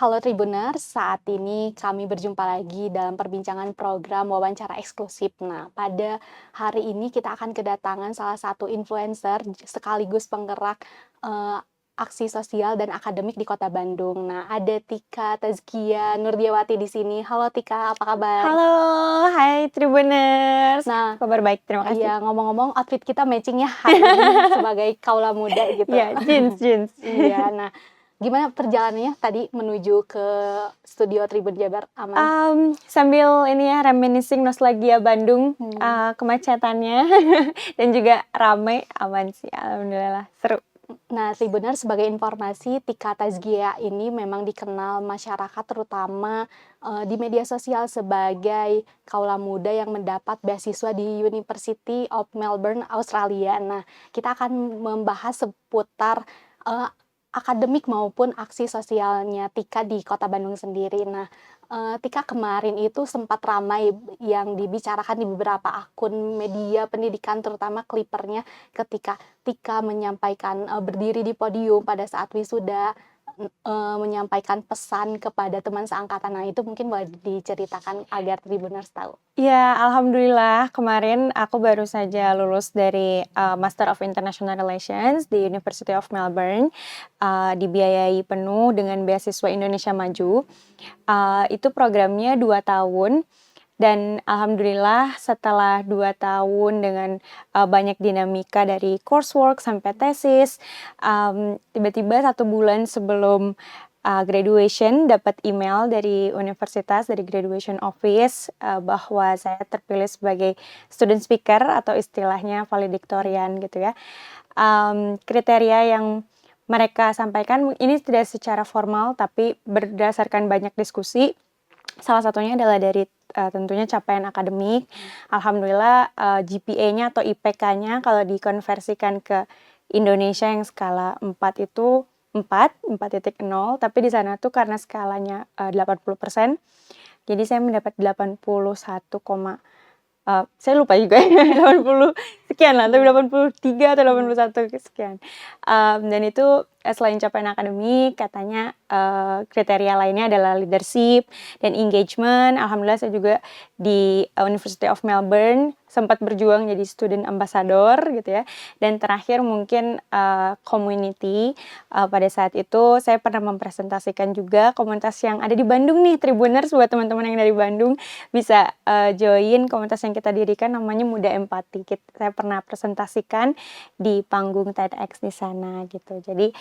Halo Tribuners, saat ini kami berjumpa lagi dalam perbincangan program wawancara eksklusif. Nah, pada hari ini kita akan kedatangan salah satu influencer sekaligus penggerak eh, aksi sosial dan akademik di Kota Bandung. Nah, ada Tika Tazkia Nurdiawati di sini. Halo Tika, apa kabar? Halo, hai Tribuners. Nah, Kabar baik, terima kasih. ya ngomong-ngomong outfit kita matching ya hari ini sebagai kaula muda gitu. Iya, jeans. Iya, nah gimana perjalanannya tadi menuju ke studio Tribun Jabar, aman? Sambil ini ya reminiscing nostalgia Bandung, kemacetannya dan juga rame, aman sih, alhamdulillah seru. Nah, Tribuners, sebagai informasi, Tika Tazkia ini memang dikenal masyarakat terutama di media sosial sebagai kaula muda yang mendapat beasiswa di University of Melbourne, Australia. Nah, kita akan membahas seputar akademik maupun aksi sosialnya Tika di Kota Bandung sendiri. Nah, Tika kemarin itu sempat ramai yang dibicarakan di beberapa akun media pendidikan, terutama Clipper-nya, ketika Tika menyampaikan berdiri di podium pada saat wisuda, menyampaikan pesan kepada teman seangkatan. Nah, itu mungkin boleh diceritakan agar Tribuners tahu. Ya, alhamdulillah kemarin aku baru saja lulus dari Master of International Relations di University of Melbourne, dibiayai penuh dengan beasiswa Indonesia Maju. Itu programnya 2 tahun. Dan alhamdulillah setelah 2 tahun dengan banyak dinamika dari coursework sampai tesis, tiba-tiba 1 bulan sebelum graduation dapat email dari universitas, dari graduation office, bahwa saya terpilih sebagai student speaker atau istilahnya valedictorian gitu ya. Kriteria yang mereka sampaikan ini tidak secara formal tapi berdasarkan banyak diskusi. Salah satunya adalah dari tentunya capaian akademik. Alhamdulillah GPA-nya atau IPK-nya kalau dikonversikan ke Indonesia yang skala 4 itu 4.0, tapi di sana tuh karena skalanya 80%, jadi saya mendapat 81, saya lupa juga ya, 80 sekian lah, tapi 83 atau 81 sekian. Dan itu selain capaian akademik, katanya kriteria lainnya adalah leadership dan engagement. Alhamdulillah saya juga di University of Melbourne sempat berjuang jadi student ambassador gitu ya. Dan terakhir mungkin community. Pada saat itu saya pernah mempresentasikan juga komunitas yang ada di Bandung nih, Tribuners, buat teman-teman yang dari Bandung bisa join komunitas yang kita dirikan namanya Muda Empati. Saya pernah presentasikan di panggung TEDx di sana gitu. Jadi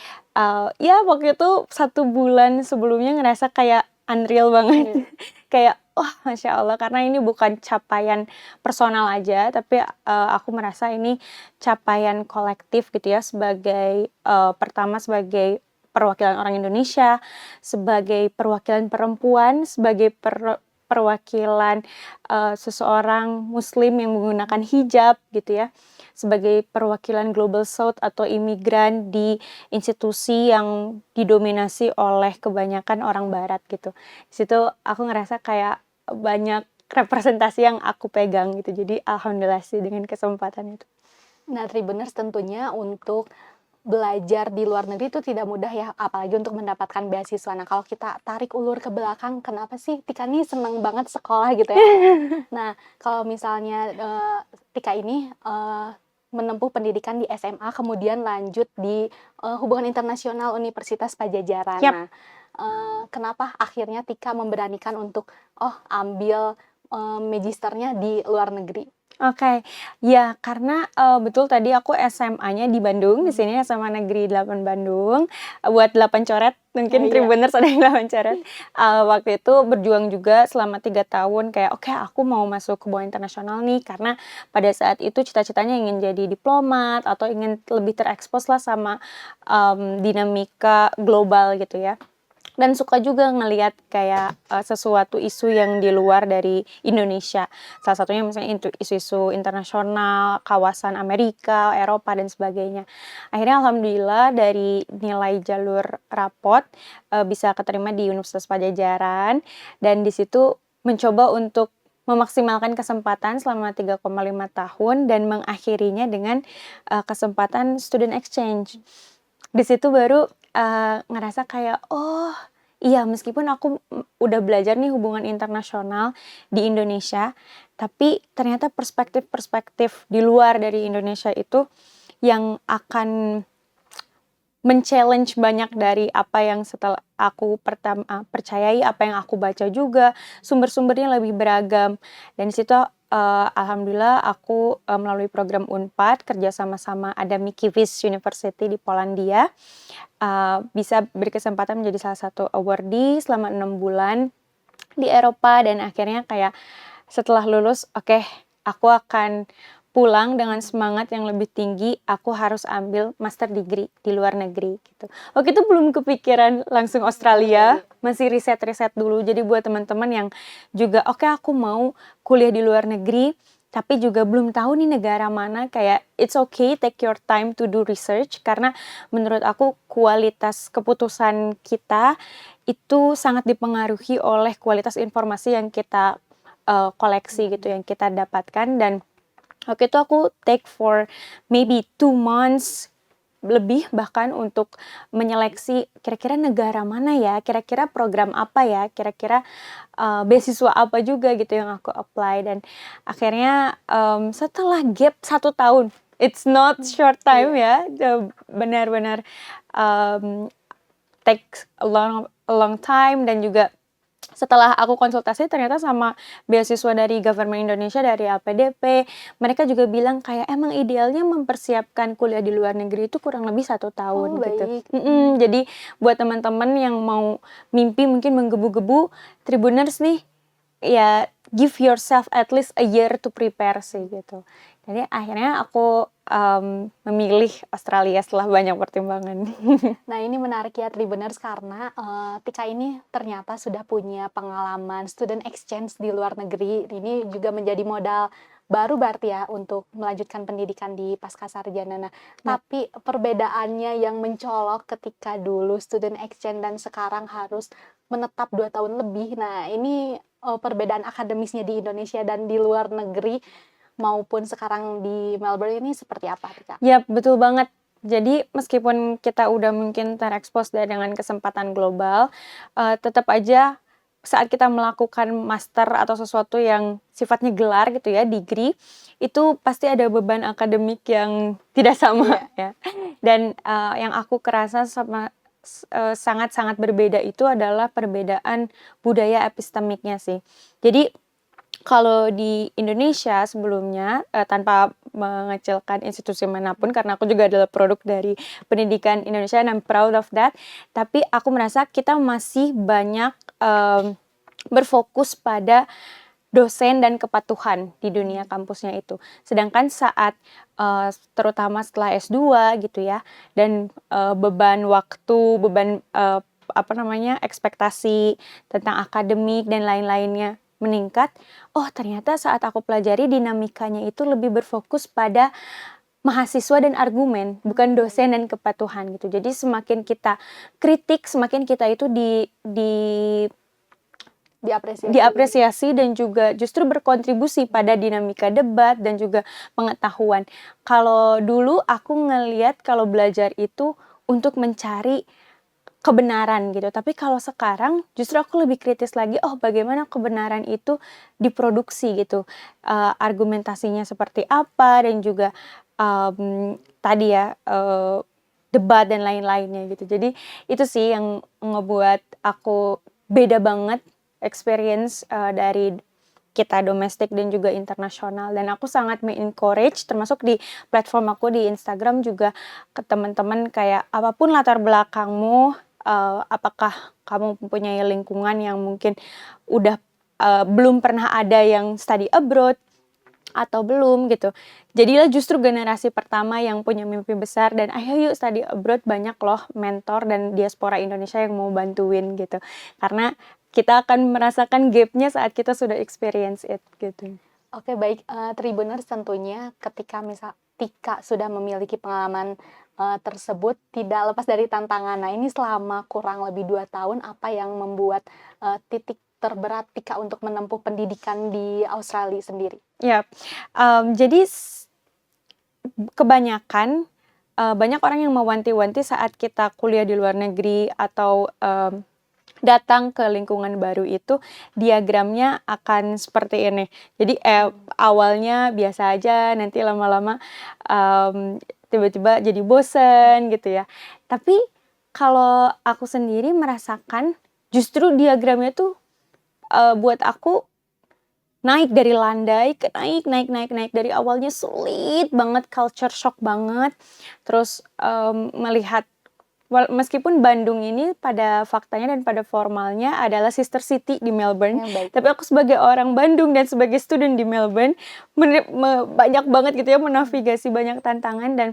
ya waktu itu 1 bulan sebelumnya ngerasa kayak unreal banget. Kayak Masya Allah, karena ini bukan capaian personal aja, tapi aku merasa ini capaian kolektif gitu ya, sebagai pertama sebagai perwakilan orang Indonesia, sebagai perwakilan perempuan, sebagai perwakilan seseorang muslim yang menggunakan hijab gitu ya, sebagai perwakilan Global South atau imigran di institusi yang didominasi oleh kebanyakan orang barat gitu. Di situ aku ngerasa kayak banyak representasi yang aku pegang gitu. Jadi alhamdulillah sih dengan kesempatan itu. Nah, Tribuners, tentunya untuk belajar di luar negeri itu tidak mudah ya, apalagi untuk mendapatkan beasiswa. Nah, kalau kita tarik ulur ke belakang, kenapa sih Tika ini seneng banget sekolah gitu ya? Nah, kalau misalnya Tika ini menempuh pendidikan di SMA, kemudian lanjut di Hubungan Internasional Universitas Padjadjaran. Yap. Nah, kenapa akhirnya Tika memberanikan untuk ambil magisternya di luar negeri? Oke. Ya karena betul tadi aku SMA-nya di Bandung, di sini SMA Negeri 8 Bandung, buat 8 coret mungkin Tribuners ada yang 8 coret. Waktu itu berjuang juga selama 3 tahun kayak oke, aku mau masuk hubungan internasional nih, karena pada saat itu cita-citanya ingin jadi diplomat atau ingin lebih terekspos lah sama dinamika global gitu ya. Dan suka juga ngelihat kayak sesuatu isu yang di luar dari Indonesia. Salah satunya misalnya isu-isu internasional, kawasan Amerika, Eropa dan sebagainya. Akhirnya alhamdulillah dari nilai jalur rapot bisa keterima di Universitas Padjadjaran, dan di situ mencoba untuk memaksimalkan kesempatan selama 3,5 tahun dan mengakhirinya dengan kesempatan student exchange. Di situ baru ngerasa kayak Iya, meskipun aku udah belajar nih hubungan internasional di Indonesia, tapi ternyata perspektif-perspektif di luar dari Indonesia itu yang akan men-challenge banyak dari apa yang setelah aku percayai, apa yang aku baca juga, sumber-sumbernya lebih beragam. Dan di situ, alhamdulillah aku, melalui program Unpad kerja sama ada Mickiewicz University di Polandia, bisa berkesempatan menjadi salah satu awardee selama 6 bulan di Eropa dan akhirnya kayak setelah lulus, oke, aku akan pulang dengan semangat yang lebih tinggi, aku harus ambil master degree di luar negeri gitu. Waktu itu belum kepikiran langsung Australia, masih riset-riset dulu. Jadi buat teman-teman yang juga, oke aku mau kuliah di luar negeri, tapi juga belum tahu nih negara mana, kayak it's okay, take your time to do research, karena menurut aku kualitas keputusan kita itu sangat dipengaruhi oleh kualitas informasi yang kita koleksi gitu, yang kita dapatkan. Dan waktu itu aku take for maybe 2 months lebih bahkan untuk menyeleksi kira-kira negara mana ya, kira-kira program apa ya, kira-kira beasiswa apa juga gitu yang aku apply. Dan akhirnya setelah gap 1 tahun, it's not short time ya, benar-benar take a long time. Dan juga setelah aku konsultasi ternyata sama beasiswa dari government Indonesia, dari LPDP, mereka juga bilang kayak emang idealnya mempersiapkan kuliah di luar negeri itu kurang lebih 1 tahun gitu. baik. Jadi buat teman-teman yang mau mimpi mungkin menggebu-gebu, Tribuners nih, ya give yourself at least a year to prepare sih gitu. Jadi akhirnya aku memilih Australia setelah banyak pertimbangan. Nah, ini menarik ya Tribuners karena Tika ini ternyata sudah punya pengalaman student exchange di luar negeri. Ini juga menjadi modal baru berarti ya untuk melanjutkan pendidikan di Pascasarjana. Nah, tapi perbedaannya yang mencolok ketika dulu student exchange dan sekarang harus menetap 2 tahun lebih. Nah, ini perbedaan akademisnya di Indonesia dan di luar negeri maupun sekarang di Melbourne ini seperti apa, Tika? Yap, betul banget. Jadi meskipun kita udah mungkin terekspos dengan kesempatan global, tetap aja saat kita melakukan master atau sesuatu yang sifatnya gelar gitu ya, degree, itu pasti ada beban akademik yang tidak sama ya. Dan yang aku kerasa sangat-sangat berbeda itu adalah perbedaan budaya epistemiknya sih. Jadi kalau di Indonesia sebelumnya, tanpa mengecilkan institusi manapun karena aku juga adalah produk dari pendidikan Indonesia and I'm proud of that, tapi aku merasa kita masih banyak berfokus pada dosen dan kepatuhan di dunia kampusnya itu. Sedangkan saat terutama setelah S2 gitu ya, dan beban waktu, beban ekspektasi tentang akademik dan lain-lainnya meningkat, oh ternyata saat aku pelajari dinamikanya itu lebih berfokus pada mahasiswa dan argumen, bukan dosen dan kepatuhan gitu. Jadi semakin kita kritik, semakin kita itu diapresiasi dan juga justru berkontribusi pada dinamika debat dan juga pengetahuan. Kalau dulu aku ngelihat kalau belajar itu untuk mencari kebenaran gitu, tapi kalau sekarang justru aku lebih kritis lagi, oh bagaimana kebenaran itu diproduksi gitu, argumentasinya seperti apa, dan juga tadi ya debat dan lain-lainnya gitu. Jadi itu sih yang ngebuat aku beda banget experience dari kita domestik dan juga internasional. Dan aku sangat me-encourage termasuk di platform aku di Instagram juga ke teman-teman kayak apapun latar belakangmu, apakah kamu mempunyai lingkungan yang mungkin udah belum pernah ada yang study abroad atau belum gitu. Jadilah justru generasi pertama yang punya mimpi besar dan ayo yuk study abroad, banyak loh mentor dan diaspora Indonesia yang mau bantuin gitu. Karena kita akan merasakan gap-nya saat kita sudah experience it gitu. Oke, baik, Tribuners, tentunya ketika Tika sudah memiliki pengalaman tersebut tidak lepas dari tantangan. Nah, ini selama kurang lebih 2 tahun apa yang membuat titik terberat Tika untuk menempuh pendidikan di Australia sendiri? Ya, jadi kebanyakan banyak orang yang mewanti-wanti saat kita kuliah di luar negeri atau datang ke lingkungan baru itu diagramnya akan seperti ini. Jadi awalnya biasa aja, nanti lama-lama tiba-tiba jadi bosen gitu ya. Tapi kalau aku sendiri merasakan justru diagramnya tuh buat aku naik dari landai ke naik dari awalnya sulit banget, culture shock banget. Terus melihat meskipun Bandung ini pada faktanya dan pada formalnya adalah sister city di Melbourne, Baik. tapi aku sebagai orang Bandung dan sebagai student di Melbourne banyak banget gitu ya menavigasi banyak tantangan dan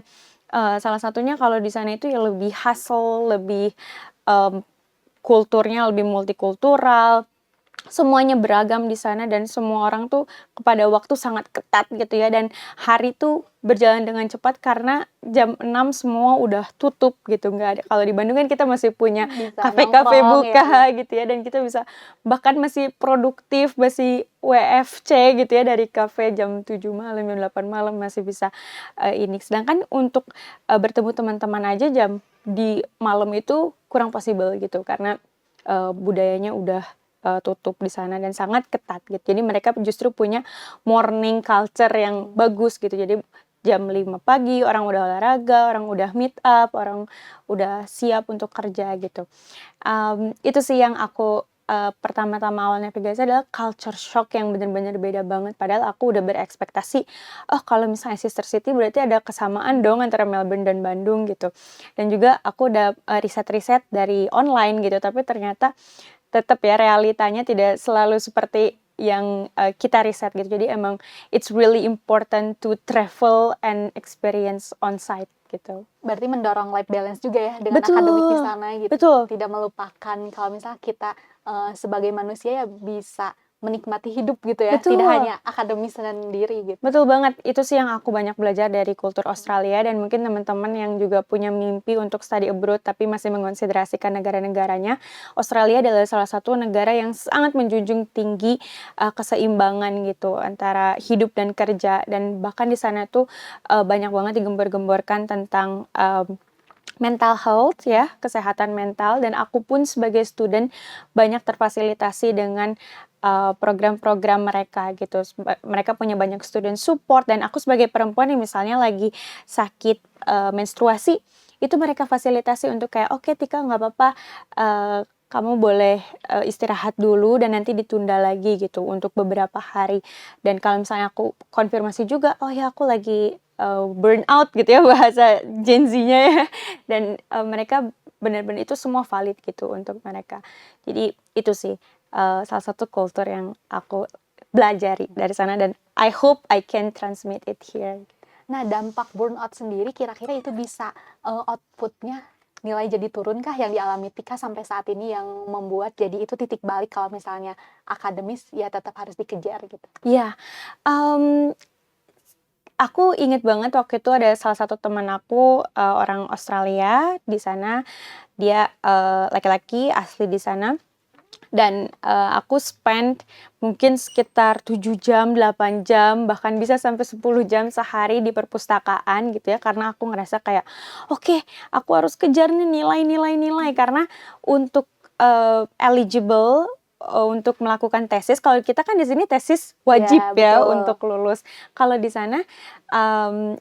salah satunya kalau di sana itu ya lebih hustle, lebih kulturnya lebih multikultural. Semuanya beragam di sana dan semua orang tuh kepada waktu sangat ketat gitu ya dan hari tuh berjalan dengan cepat karena jam 6 semua udah tutup gitu, nggak ada kalau di Bandung kan kita masih punya Bisa kafe-kafe nongkrong ya, buka gitu ya dan kita bisa bahkan masih produktif, masih WFC gitu ya dari kafe jam 7 malam, jam 8 malam masih bisa ini. Sedangkan untuk bertemu teman-teman aja jam di malam itu kurang possible gitu karena budayanya udah tutup di sana dan sangat ketat gitu. Jadi mereka justru punya morning culture yang bagus gitu. Jadi jam 5 pagi orang udah olahraga, orang udah meet up, orang udah siap untuk kerja gitu. Itu sih yang aku pertama-tama awal navigasi adalah culture shock yang bener-bener beda banget. Padahal aku udah berekspektasi, oh kalau misalnya sister city berarti ada kesamaan dong antara Melbourne dan Bandung gitu. Dan juga aku udah riset-riset dari online gitu, tapi ternyata tetap ya realitanya tidak selalu seperti yang kita riset gitu. Jadi emang it's really important to travel and experience on site gitu. Berarti mendorong life balance juga ya dengan akademik di Betul, sana gitu. betul. Tidak melupakan kalau misalnya kita sebagai manusia ya bisa menikmati hidup gitu ya. Tidak Betul. hanya akademis sendiri gitu. Betul banget, itu sih yang aku banyak belajar dari kultur Australia dan mungkin teman-teman yang juga punya mimpi untuk study abroad tapi masih mengonsiderasikan negara-negaranya. Australia adalah salah satu negara yang sangat menjunjung tinggi keseimbangan gitu antara hidup dan kerja dan bahkan di sana tuh banyak banget digembor-gemborkan tentang mental health ya, kesehatan mental dan aku pun sebagai student banyak terfasilitasi dengan program-program mereka gitu. Mereka punya banyak student support dan aku sebagai perempuan yang misalnya lagi sakit menstruasi, itu mereka fasilitasi untuk kayak, "Oke Tika nggak apa-apa, kamu boleh istirahat dulu dan nanti ditunda lagi," gitu untuk beberapa hari. Dan kalau misalnya aku konfirmasi juga, "Oh ya aku lagi burnout," gitu ya bahasa Gen Z-nya ya. Dan mereka benar-benar itu semua valid gitu untuk mereka. Jadi itu sih salah satu kultur yang aku belajari dari sana dan I hope I can transmit it here. Nah, dampak burnout sendiri kira-kira itu bisa outputnya nilai jadi turun kah yang dialami Tika sampai saat ini yang membuat jadi itu titik balik kalau misalnya akademis ya tetap harus dikejar gitu? Iya, aku inget banget waktu itu ada salah satu teman aku orang Australia di sana, dia laki-laki asli di sana. Dan aku spend mungkin sekitar 7 jam, 8 jam, bahkan bisa sampai 10 jam sehari di perpustakaan gitu ya, karena aku ngerasa kayak, "Oke, aku harus kejar nih nilai karena untuk eligible untuk melakukan tesis, kalau kita kan di sini tesis wajib ya betul. untuk lulus. Kalau di sana,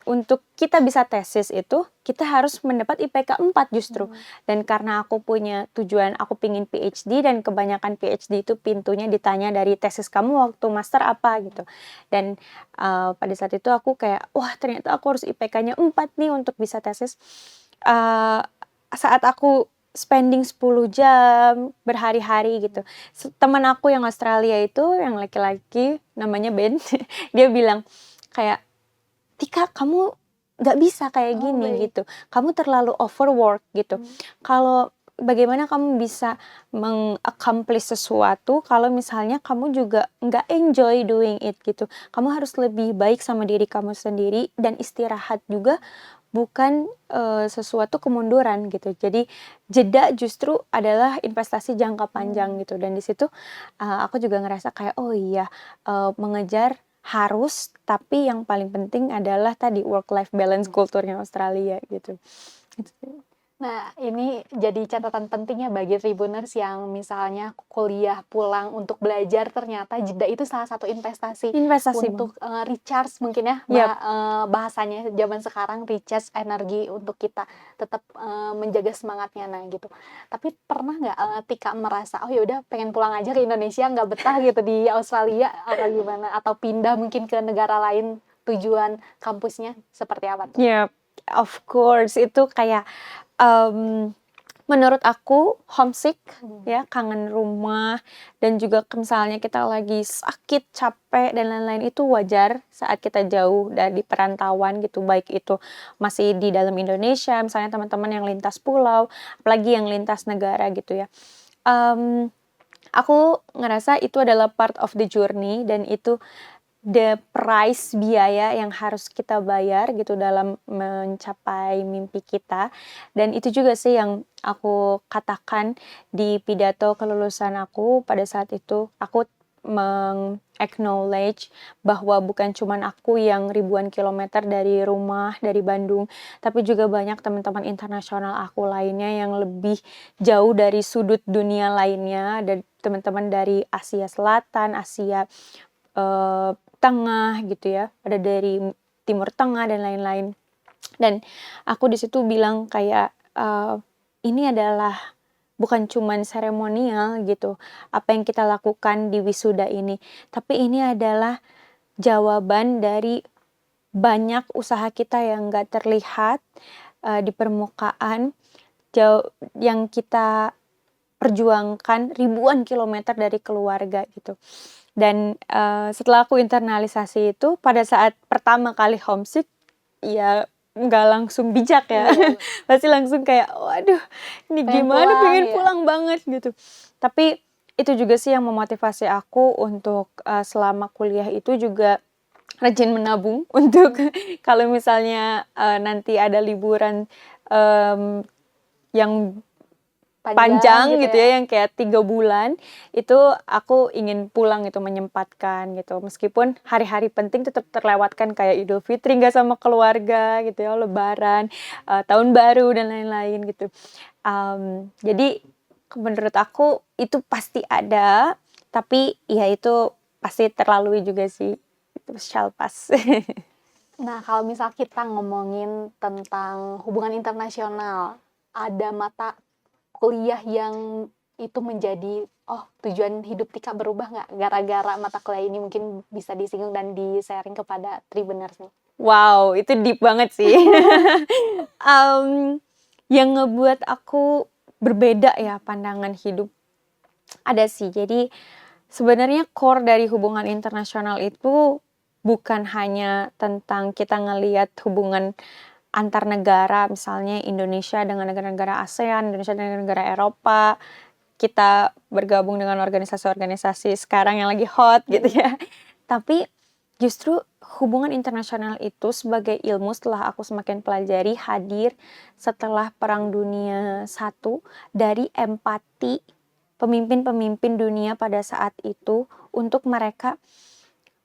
untuk kita bisa tesis itu, kita harus mendapat IPK 4 justru. Dan karena aku punya tujuan aku pingin PhD dan kebanyakan PhD itu pintunya ditanya dari tesis kamu waktu master apa gitu. Dan pada saat itu aku kayak, wah ternyata aku harus IPK-nya 4 nih untuk bisa tesis. Saat aku spending 10 jam, berhari-hari gitu. Teman aku yang Australia itu, yang laki-laki, namanya Ben, dia bilang kayak, "Tika, kamu nggak bisa kayak gini Baik. gitu. Kamu terlalu overwork gitu. Kalau bagaimana kamu bisa meng-accomplish sesuatu kalau misalnya kamu juga nggak enjoy doing it gitu. Kamu harus lebih baik sama diri kamu sendiri dan istirahat juga bukan sesuatu kemunduran gitu. Jadi jeda justru adalah investasi jangka panjang gitu dan di situ aku juga ngerasa kayak, oh iya, mengejar harus, tapi yang paling penting adalah tadi work life balance kulturnya Australia gitu. Itu sih. Nah, ini jadi catatan penting ya bagi Tribuners yang misalnya kuliah pulang untuk belajar, ternyata jeda itu salah satu investasi Investasi banget. untuk, recharge mungkin ya, Yap. bahasanya zaman sekarang, recharge energi untuk kita tetap, menjaga semangatnya, nah gitu. Tapi pernah nggak, Tika merasa, "Oh ya udah pengen pulang aja ke Indonesia, nggak betah gitu di Australia," apa gimana? Atau pindah mungkin ke negara lain, tujuan kampusnya seperti apa tuh? Yap, of course itu kayak, menurut aku homesick ya, kangen rumah dan juga misalnya kita lagi sakit, capek dan lain-lain itu wajar saat kita jauh dari perantauan gitu, baik itu masih di dalam Indonesia, misalnya teman-teman yang lintas pulau, apalagi yang lintas negara gitu ya. Mmm, aku ngerasa itu adalah part of the journey dan itu the price, biaya yang harus kita bayar gitu dalam mencapai mimpi kita, dan itu juga sih yang aku katakan di pidato kelulusan aku pada saat itu. Aku meng-acknowledge bahwa bukan cuman aku yang ribuan kilometer dari rumah, dari Bandung, tapi juga banyak teman-teman internasional aku lainnya yang lebih jauh dari sudut dunia lainnya, dan teman-teman dari Asia Selatan, Asia Tengah gitu ya, ada dari Timur Tengah dan lain-lain. Dan aku di situ bilang kayak, ini adalah bukan cuman seremonial gitu, apa yang kita lakukan di wisuda ini, tapi ini adalah jawaban dari banyak usaha kita yang nggak terlihat, di permukaan, yang kita perjuangkan ribuan kilometer dari keluarga gitu. Dan, setelah aku internalisasi itu, pada saat pertama kali homesick, ya nggak langsung bijak ya. Iya, Pasti langsung kayak, "Waduh, ini pengen gimana, pulang pengen ya? pulang banget," gitu. Tapi itu juga sih yang memotivasi aku untuk, selama kuliah itu juga rajin menabung untuk kalau misalnya, nanti ada liburan, mmm, yang Panjang panjang gitu gitu ya? ya, yang kayak 3 bulan, itu aku ingin pulang gitu, menyempatkan gitu. Meskipun hari-hari penting tetap terlewatkan kayak Idul Fitri nggak sama keluarga gitu ya, Lebaran, Tahun Baru dan lain-lain gitu. Jadi menurut aku itu pasti ada, tapi ya itu pasti terlalui juga sih, itu shall pass. Nah, kalau misal kita ngomongin tentang hubungan internasional, ada mata kuliah yang itu menjadi, oh tujuan hidup Tika berubah nggak gara-gara mata kuliah ini? Mungkin bisa disinggung dan di-sharing kepada Tribuners nih. Wow, itu deep banget sih. Mmm, yang ngebuat aku berbeda ya pandangan hidup, ada sih. Jadi sebenarnya core dari hubungan internasional itu bukan hanya tentang kita ngelihat hubungan antar negara, misalnya Indonesia dengan negara-negara ASEAN, Indonesia dengan negara Eropa, kita bergabung dengan organisasi-organisasi sekarang yang lagi hot gitu ya. Tapi justru hubungan internasional itu sebagai ilmu, setelah aku semakin pelajari, hadir setelah Perang Dunia I, dari empati pemimpin-pemimpin dunia pada saat itu untuk mereka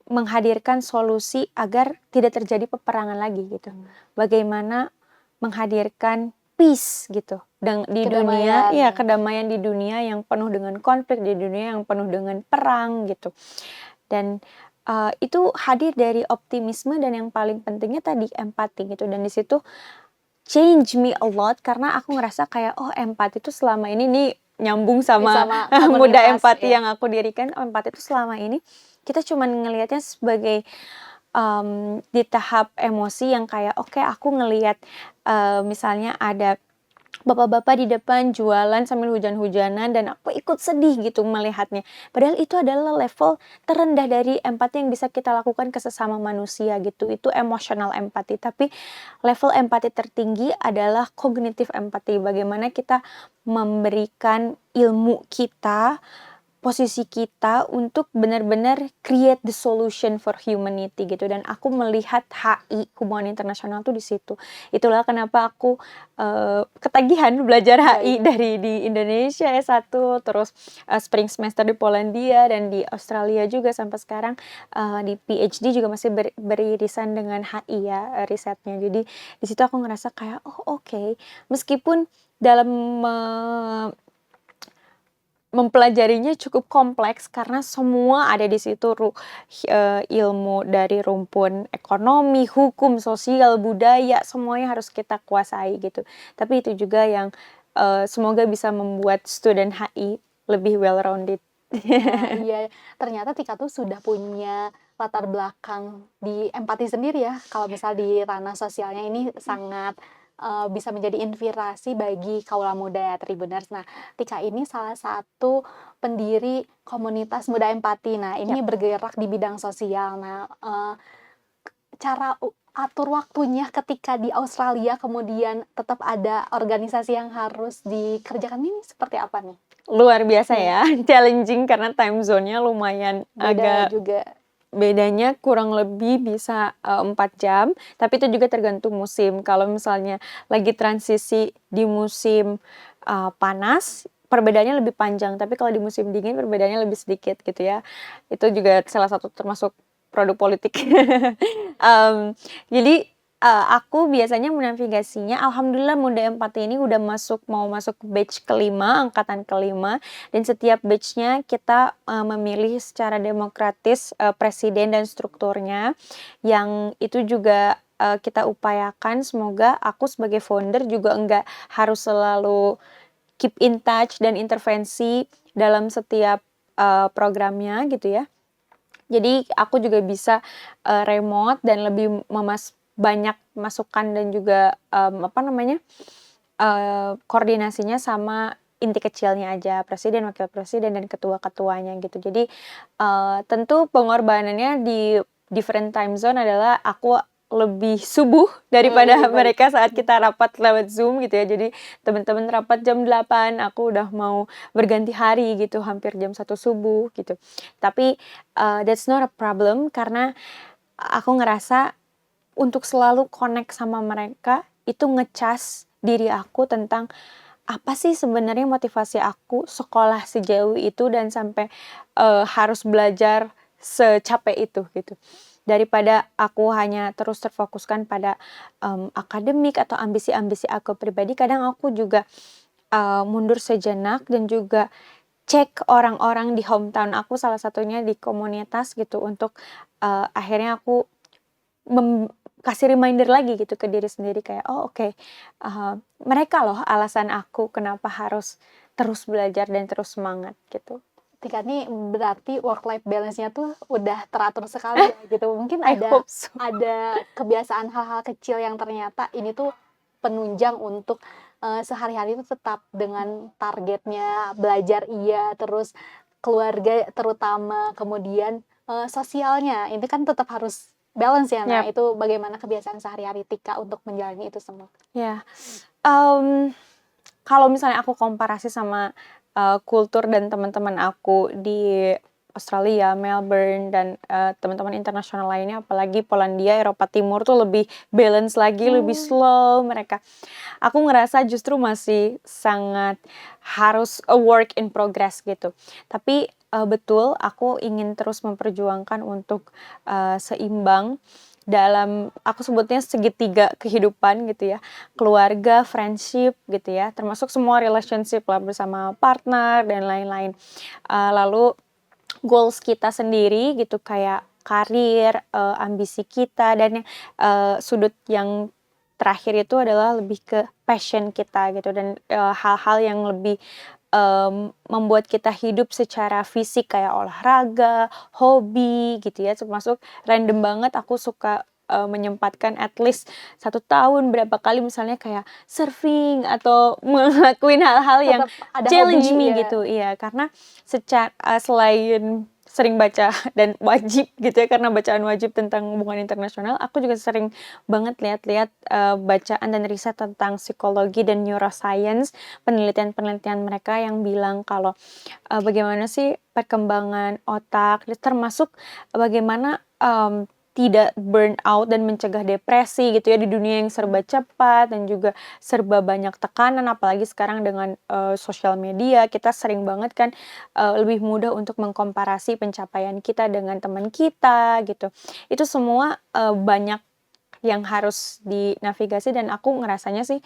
menghadirkan solusi agar tidak terjadi peperangan lagi gitu. Bagaimana menghadirkan peace gitu di dunia, Kedamaian ya ya. kedamaian di dunia yang penuh dengan konflik, di dunia yang penuh dengan perang gitu. Dan, itu hadir dari optimisme dan yang paling pentingnya tadi empati gitu, dan di situ change me a lot karena aku ngerasa kayak, oh empati itu selama ini nih nyambung sama Sama muda komunitas empati ya. yang aku dirikan. Empati itu selama ini kita cuman ngelihatnya sebagai, di tahap emosi yang kayak, oke aku ngelihat, misalnya ada bapak-bapak di depan jualan sambil hujan-hujanan dan aku ikut sedih gitu melihatnya. Padahal itu adalah level terendah dari empati yang bisa kita lakukan ke sesama manusia gitu. Itu emotional empati. Tapi level empati tertinggi adalah cognitive empati. Bagaimana kita memberikan ilmu kita posisi kita untuk benar-benar create the solution for humanity gitu, dan aku melihat HI, Hubungan Internasional tuh di situ. Itulah kenapa aku, ketagihan belajar HI Baik. dari di Indonesia S1, terus, spring semester di Polandia dan di Australia juga sampai sekarang, di PhD juga masih beririsan dengan HI ya, risetnya. Jadi di situ aku ngerasa kayak, "Oh oke." Meskipun dalam mempelajarinya cukup kompleks karena semua ada di situ, ilmu dari rumpun ekonomi, hukum, sosial, budaya, semuanya harus kita kuasai gitu. Tapi itu juga yang, semoga bisa membuat student HI lebih well rounded. Nah, iya, ternyata Tika tuh sudah punya latar belakang di empati sendiri ya, kalau misal di ranah sosialnya ini sangat, bisa menjadi inspirasi bagi kaula muda Tribuners. Nah, Tika ini salah satu pendiri komunitas Muda Empati. Nah, ini Yap. bergerak di bidang sosial. Nah, cara atur waktunya ketika di Australia, kemudian tetap ada organisasi yang harus dikerjakan ini seperti apa nih? Luar biasa ya, challenging karena time zone-nya lumayan Beda agak juga. bedanya kurang lebih bisa, 4 jam, tapi itu juga tergantung musim. Kalau misalnya lagi transisi di musim, panas, perbedaannya lebih panjang, tapi kalau di musim dingin perbedaannya lebih sedikit gitu ya. Itu juga salah satu termasuk produk politik. Jadi, aku biasanya menavigasinya alhamdulillah Muda Empati ini udah mau masuk batch kelima, angkatan kelima, dan setiap batch-nya kita, memilih secara demokratis, presiden dan strukturnya, yang itu juga, kita upayakan semoga aku sebagai founder juga enggak harus selalu keep in touch dan intervensi dalam setiap, programnya gitu ya. Jadi aku juga bisa, remote dan lebih banyak masukan dan juga, apa namanya, koordinasinya sama inti kecilnya aja, presiden, wakil presiden, dan ketua-ketuanya gitu. Jadi, tentu pengorbanannya di different time zone adalah aku lebih subuh daripada Baik. mereka saat kita rapat lewat Zoom gitu ya. Jadi teman-teman rapat jam 8, aku udah mau berganti hari gitu, hampir jam 1 subuh gitu. Tapi, that's not a problem karena aku ngerasa untuk selalu connect sama mereka, itu ngecas diri aku tentang, apa sih sebenarnya motivasi aku sekolah sejauh itu dan sampai, harus belajar secapek itu gitu. Daripada aku hanya terus terfokuskan pada, akademik atau ambisi-ambisi aku pribadi, kadang aku juga, mundur sejenak dan juga cek orang-orang di hometown aku, salah satunya di komunitas gitu untuk, akhirnya aku kasih reminder lagi gitu ke diri sendiri kayak, "Oh oke, mereka loh alasan aku kenapa harus terus belajar dan terus semangat," gitu. Tika nih berarti work life balance-nya tuh udah teratur sekali ya gitu. Mungkin I ada hope so. kebiasaan hal-hal kecil yang ternyata ini tuh penunjang untuk, sehari-hari itu tetap dengan targetnya, belajar iya, terus keluarga terutama, kemudian, sosialnya, ini kan tetap harus balance ya. Nah, Yap. itu bagaimana kebiasaan sehari-hari Tika untuk menjalani itu semua? Ya, kalau misalnya aku komparasi sama, kultur dan teman-teman aku di Australia, Melbourne, dan, teman-teman internasional lainnya, apalagi Polandia, Eropa Timur tuh lebih balance lagi, lebih slow mereka. Aku ngerasa justru masih sangat harus a work in progress gitu. Tapi, betul aku ingin terus memperjuangkan untuk, seimbang dalam aku sebutnya segitiga kehidupan gitu ya, keluarga, friendship gitu ya, termasuk semua relationship lah bersama partner dan lain-lain. Lalu goals kita sendiri gitu kayak karir, ambisi kita, dan sudut yang terakhir itu adalah lebih ke passion kita gitu dan, hal-hal yang lebih, membuat kita hidup secara fisik kayak olahraga, hobi gitu ya, termasuk random banget aku suka, menyempatkan at least 1 tahun berapa kali misalnya kayak surfing atau ngelakuin hal-hal yang Tetap ada challenge hobi me ya. gitu, iya. Karena selain sering baca dan wajib gitu ya, karena bacaan wajib tentang hubungan internasional, aku juga sering banget lihat-lihat, bacaan dan riset tentang psikologi dan neuroscience, penelitian-penelitian mereka yang bilang kalau, bagaimana sih perkembangan otak, termasuk bagaimana, tidak burnout dan mencegah depresi gitu ya di dunia yang serba cepat dan juga serba banyak tekanan, apalagi sekarang dengan, sosial media kita sering banget kan, lebih mudah untuk mengkomparasi pencapaian kita dengan teman kita gitu. Itu semua, banyak yang harus dinavigasi dan aku ngerasanya sih,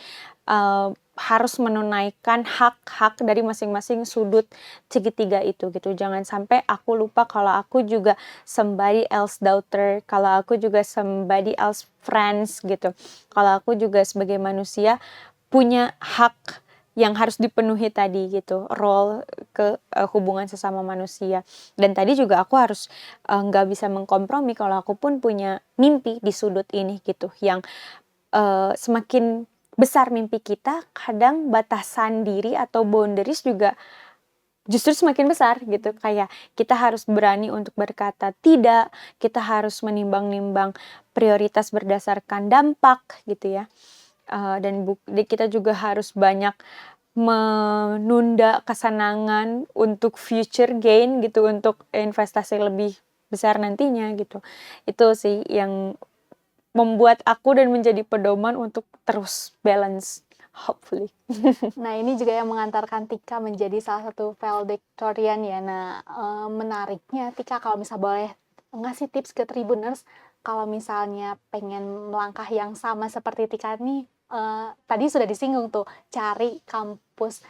harus menunaikan hak-hak dari masing-masing sudut segitiga itu gitu. Jangan sampai aku lupa kalau aku juga somebody else daughter, kalau aku juga somebody else friends gitu. Kalau aku juga sebagai manusia punya hak yang harus dipenuhi tadi gitu, role ke, hubungan sesama manusia. Dan tadi juga aku harus, nggak bisa mengkompromi kalau aku pun punya mimpi di sudut ini gitu, yang, semakin besar mimpi kita, kadang batasan diri atau boundaries juga justru semakin besar gitu. Kayak kita harus berani untuk berkata tidak, kita harus menimbang-nimbang prioritas berdasarkan dampak gitu ya. Dan kita juga harus banyak menunda kesenangan untuk future gain gitu, untuk investasi lebih besar nantinya gitu. Itu sih yang membuat aku dan menjadi pedoman untuk terus balance, hopefully. Nah, ini juga yang mengantarkan Tika menjadi salah satu valedictorian ya. Nah, menariknya Tika kalau misal boleh ngasih tips ke Tribuners, kalau misalnya pengen melangkah yang sama seperti Tika nih, tadi sudah disinggung tuh, cari kampus,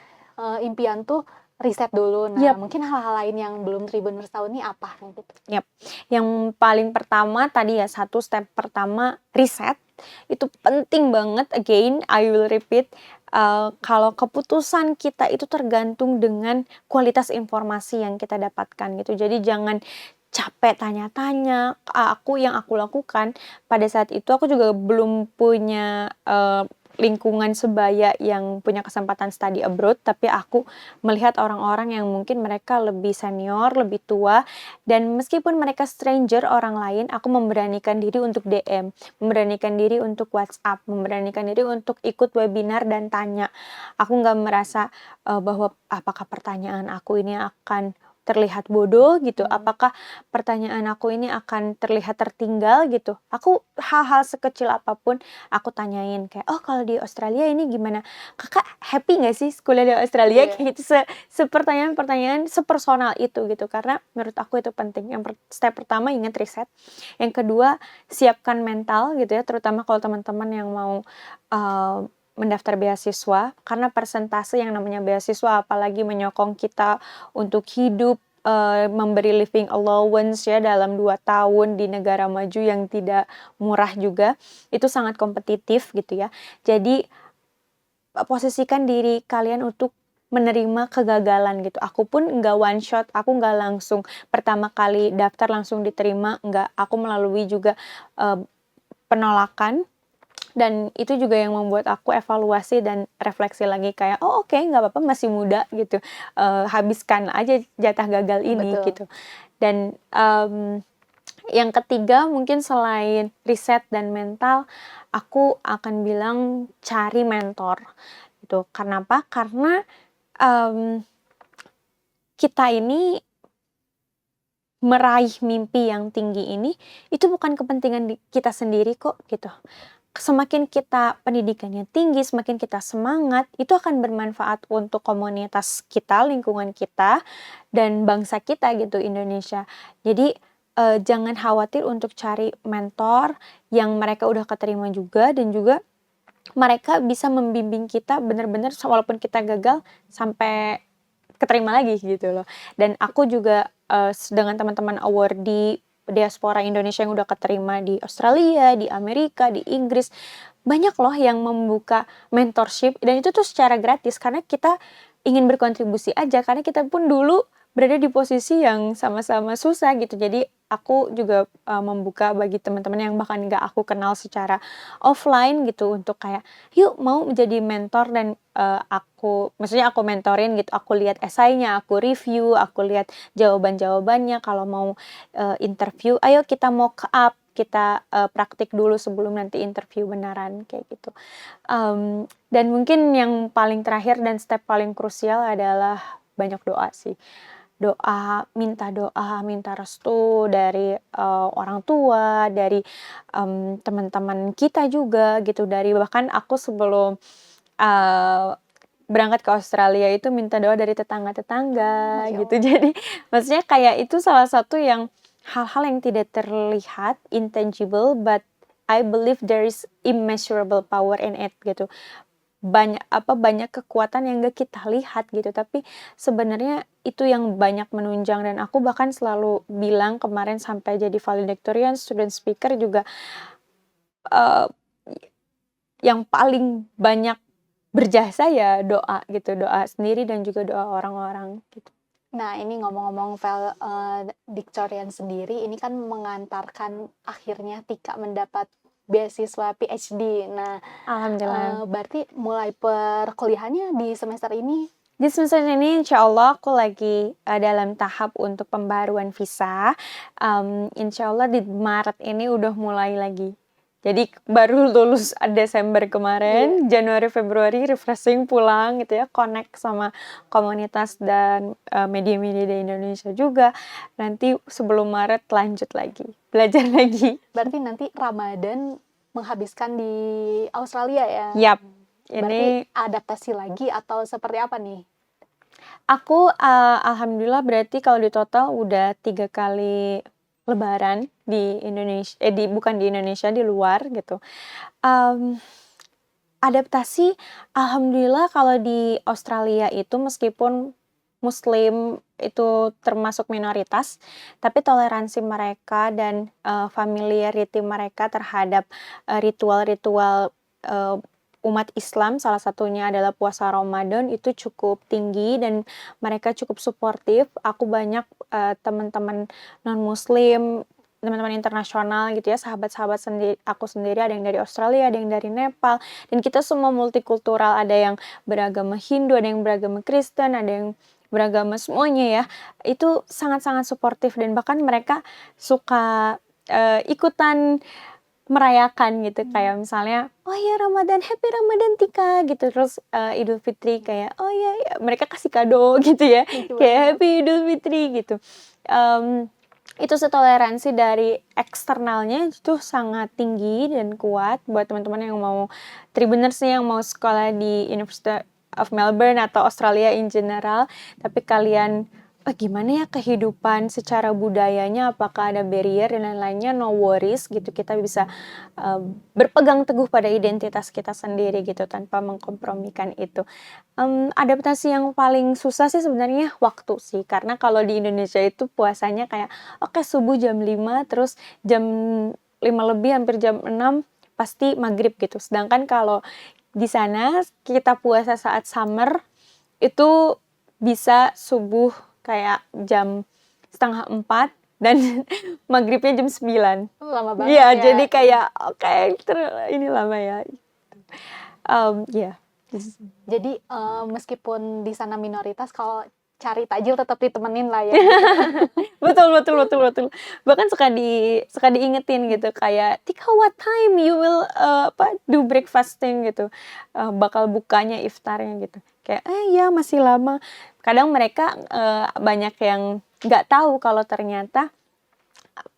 impian tuh riset dulu. Nah, Yap. mungkin hal-hal lain yang belum Tribuners tahu nih apa gitu? Yap. Yang paling pertama tadi ya, satu step pertama riset, itu penting banget, again I will repeat, kalau keputusan kita itu tergantung dengan kualitas informasi yang kita dapatkan gitu. Jadi jangan capek tanya-tanya. Yang aku lakukan pada saat itu, aku juga belum punya, lingkungan sebaya yang punya kesempatan study abroad, tapi aku melihat orang-orang yang mungkin mereka lebih senior, lebih tua, dan meskipun mereka stranger orang lain, aku memberanikan diri untuk DM, memberanikan diri untuk WhatsApp, memberanikan diri untuk ikut webinar dan tanya. Aku nggak merasa, bahwa apakah pertanyaan aku ini akan terlihat bodoh gitu, apakah pertanyaan aku ini akan terlihat tertinggal gitu. Aku hal-hal sekecil apapun aku tanyain kayak, "Oh, kalau di Australia ini gimana? Kakak happy nggak sih kuliah di Australia?" Iya. Kayak gitu, sepertanyaan-pertanyaan sepersonal itu gitu, karena menurut aku itu penting. Step pertama ingat riset, yang kedua siapkan mental gitu ya, terutama kalau teman-teman yang mau, mendaftar beasiswa, karena persentase yang namanya beasiswa apalagi menyokong kita untuk hidup, memberi living allowance ya dalam 2 tahun di negara maju yang tidak murah juga, itu sangat kompetitif gitu ya. Jadi, posisikan diri kalian untuk menerima kegagalan gitu. Aku pun nggak one shot, aku nggak langsung pertama kali daftar langsung diterima, nggak. Aku melalui juga, penolakan, dan itu juga yang membuat aku evaluasi dan refleksi lagi kayak, "Oh, oke, nggak apa-apa, masih muda," gitu, habiskan aja jatah gagal ini Betul. gitu. Dan, yang ketiga mungkin selain riset dan mental, aku akan bilang cari mentor gitu. Kenapa? Karena, mmm, kita ini meraih mimpi yang tinggi ini, itu bukan kepentingan kita sendiri kok gitu. Semakin kita pendidikannya tinggi, semakin kita semangat, itu akan bermanfaat untuk komunitas kita, lingkungan kita, dan bangsa kita gitu, Indonesia. Jadi, jangan khawatir untuk cari mentor yang mereka udah keterima juga, dan juga mereka bisa membimbing kita benar-benar walaupun kita gagal sampai keterima lagi gitu loh. Dan aku juga, dengan teman-teman awardee diaspora Indonesia yang udah keterima di Australia, di Amerika, di Inggris, banyak loh yang membuka mentorship dan itu tuh secara gratis karena kita ingin berkontribusi aja, karena kita pun dulu berada di posisi yang sama-sama susah gitu. Jadi aku juga membuka bagi teman-teman yang bahkan nggak aku kenal secara offline gitu untuk kayak yuk mau menjadi mentor dan maksudnya aku mentorin gitu, aku lihat esainya, aku review, aku lihat jawaban-jawabannya, kalau mau interview, ayo kita mock up, kita praktik dulu sebelum nanti interview beneran kayak gitu. Dan mungkin yang paling terakhir dan step paling krusial adalah banyak doa sih. Minta restu dari orang tua, dari teman-teman kita juga gitu, dari bahkan aku sebelum berangkat ke Australia itu minta doa dari tetangga-tetangga Masya gitu. Allah. Jadi maksudnya kayak itu salah satu yang hal-hal yang tidak terlihat, intangible, but I believe there is immeasurable power in it gitu. Banyak kekuatan yang gak kita lihat gitu, tapi sebenarnya itu yang banyak menunjang, dan aku bahkan selalu bilang kemarin sampai jadi valedictorian, student speaker juga, eee, yang paling banyak berjasa ya doa gitu, doa sendiri dan juga doa orang-orang gitu. Nah, ini ngomong-ngomong valedictorian sendiri, ini kan mengantarkan akhirnya Tika mendapat beasiswa PhD. Nah, Alhamdulillah. berarti mulai perkuliahannya di semester ini? Di semester ini insyaallah aku lagi dalam tahap untuk pembaruan visa. Insyaallah di Maret ini udah mulai lagi. Jadi baru lulus Desember Iya. kemarin, Januari, Februari refreshing pulang gitu ya, connect sama komunitas dan media-media di Indonesia juga. Nanti sebelum Maret lanjut lagi, belajar lagi. Berarti nanti Ramadan menghabiskan di Australia ya? Yap, Berarti ini adaptasi lagi atau seperti apa nih? aku alhamdulillah berarti kalau di total udah 3 kali lebaran di bukan di Indonesia, di luar gitu. Mmm, Adaptasi alhamdulillah kalau di Australia itu meskipun Muslim itu termasuk minoritas, tapi toleransi mereka dan familiarity mereka terhadap ritual-ritual umat Islam, salah satunya adalah puasa Ramadan, itu cukup tinggi dan mereka cukup suportif. Aku banyak teman-teman non-Muslim, teman-teman internasional gitu ya, sahabat-sahabat aku sendiri, ada yang dari Australia, ada yang dari Nepal, dan kita semua multikultural, ada yang beragama Hindu, ada yang beragama Kristen, ada yang beragama semuanya ya. Itu sangat-sangat suportif dan bahkan mereka suka ikutan merayakan gitu, kayak misalnya, "Oh ya Ramadan, happy Ramadan Tika," gitu. Terus Idul Fitri kayak, "Oh ya," mereka kasih kado gitu ya, Lucu kayak banget. happy Idul Fitri gitu. Itu setoleransi dari eksternalnya itu sangat tinggi dan kuat buat teman-teman yang mau Tribuners nih, yang mau sekolah di University of Melbourne atau Australia in general, tapi kalian gimana ya kehidupan secara budayanya, apakah ada barrier dan lain-lainnya, no worries gitu, kita bisa berpegang teguh pada identitas kita sendiri gitu tanpa mengkompromikan itu. Adaptasi yang paling susah sih sebenarnya waktu sih, karena kalau di Indonesia itu puasanya kayak oke subuh jam 5 terus jam 5 lebih hampir jam 6 pasti maghrib gitu. Sedangkan kalau di sana kita puasa saat summer itu bisa subuh kayak jam 3:30 dan maghribnya jam 9. Lama banget Iya, ya. jadi kayak oke, ini lama ya. Iya. Jadi meskipun di sana minoritas, kalau cari takjil tetap ditemenin lah ya. Betul. Bahkan suka diingetin gitu kayak, "Tika, what time you will do breakfasting?" gitu. Bakal bukanya iftarnya gitu. Kayak, ya masih lama." Kadang mereka banyak yang nggak tahu kalau ternyata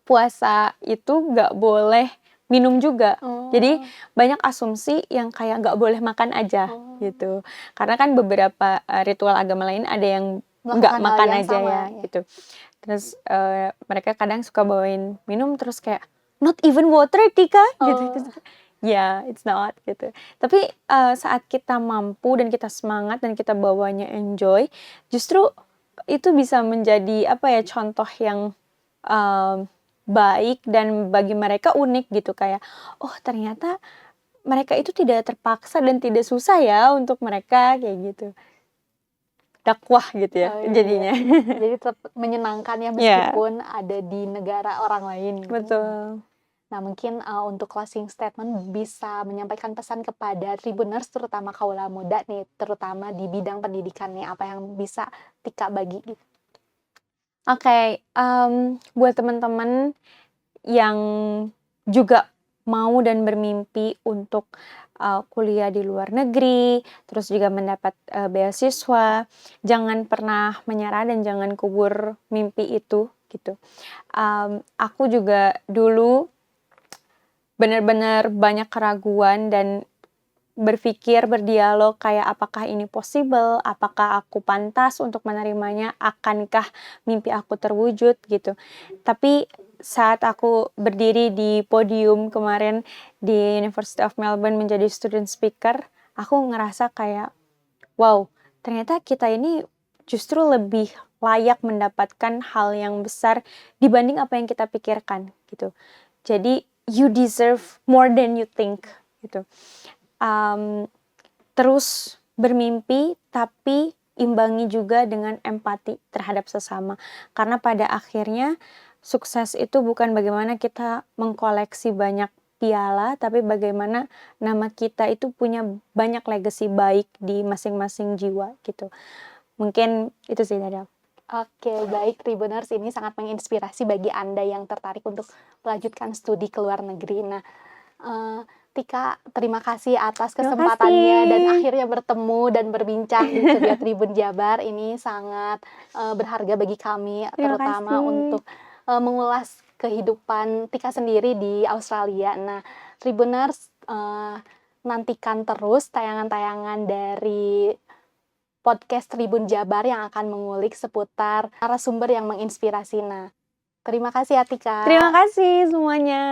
puasa itu nggak boleh minum juga. Jadi Oh. banyak asumsi yang kayak nggak boleh makan aja gitu. Karena kan beberapa ritual agama lain ada yang nggak Melakukan hal makan yang aja sama ya ya. gitu. Terus mereka kadang suka bawain minum terus kayak, "Not even water Tika?" gitu. Oh. Terus, "Yeah, it's not," gitu. Tapi saat kita mampu dan kita semangat dan kita bawanya enjoy, justru itu bisa menjadi apa ya, contoh yang baik dan bagi mereka unik gitu, kayak, "Oh ternyata mereka itu tidak terpaksa dan tidak susah ya untuk mereka," kayak gitu. dakwah gitu ya Oh, iya. jadinya. Jadi tetap menyenangkan ya Iya. meskipun ada di negara orang lain gitu. Betul. Nah, mungkin, untuk closing statement bisa menyampaikan pesan kepada Tribuners terutama kaula muda nih, terutama di bidang pendidikan nih, apa yang bisa Tika bagi gitu? Oke, buat teman-teman yang juga mau dan bermimpi untuk, kuliah di luar negeri, terus juga mendapat, beasiswa, jangan pernah menyerah dan jangan kubur mimpi itu, gitu. Aku juga dulu benar-benar banyak keraguan dan berpikir, berdialog kayak apakah ini possible, apakah aku pantas untuk menerimanya, akankah mimpi aku terwujud gitu. Tapi saat aku berdiri di podium kemarin di University of Melbourne menjadi student speaker, aku ngerasa kayak, wow, ternyata kita ini justru lebih layak mendapatkan hal yang besar dibanding apa yang kita pikirkan gitu. Jadi you deserve more than you think gitu. Terus bermimpi tapi imbangi juga dengan empati terhadap sesama. Karena pada akhirnya sukses itu bukan bagaimana kita mengkoleksi banyak piala, tapi bagaimana nama kita itu punya banyak legacy baik di masing-masing jiwa gitu. Mungkin itu sih dari aku. Oke, baik Tribuners, ini sangat menginspirasi bagi Anda yang tertarik untuk melanjutkan studi ke luar negeri. Nah, Tika, terima kasih atas Terima kesempatannya dan kasih. akhirnya bertemu dan berbincang di Ceria Tribun Jabar. Ini sangat, berharga bagi kami, Terima terutama kasih. untuk, mengulas kehidupan Tika sendiri di Australia. Nah, Tribuners, nantikan terus tayangan-tayangan dari podcast Tribun Jabar yang akan mengulik seputar narasumber yang menginspirasi. Nah, terima kasih ya Tika. Terima kasih semuanya.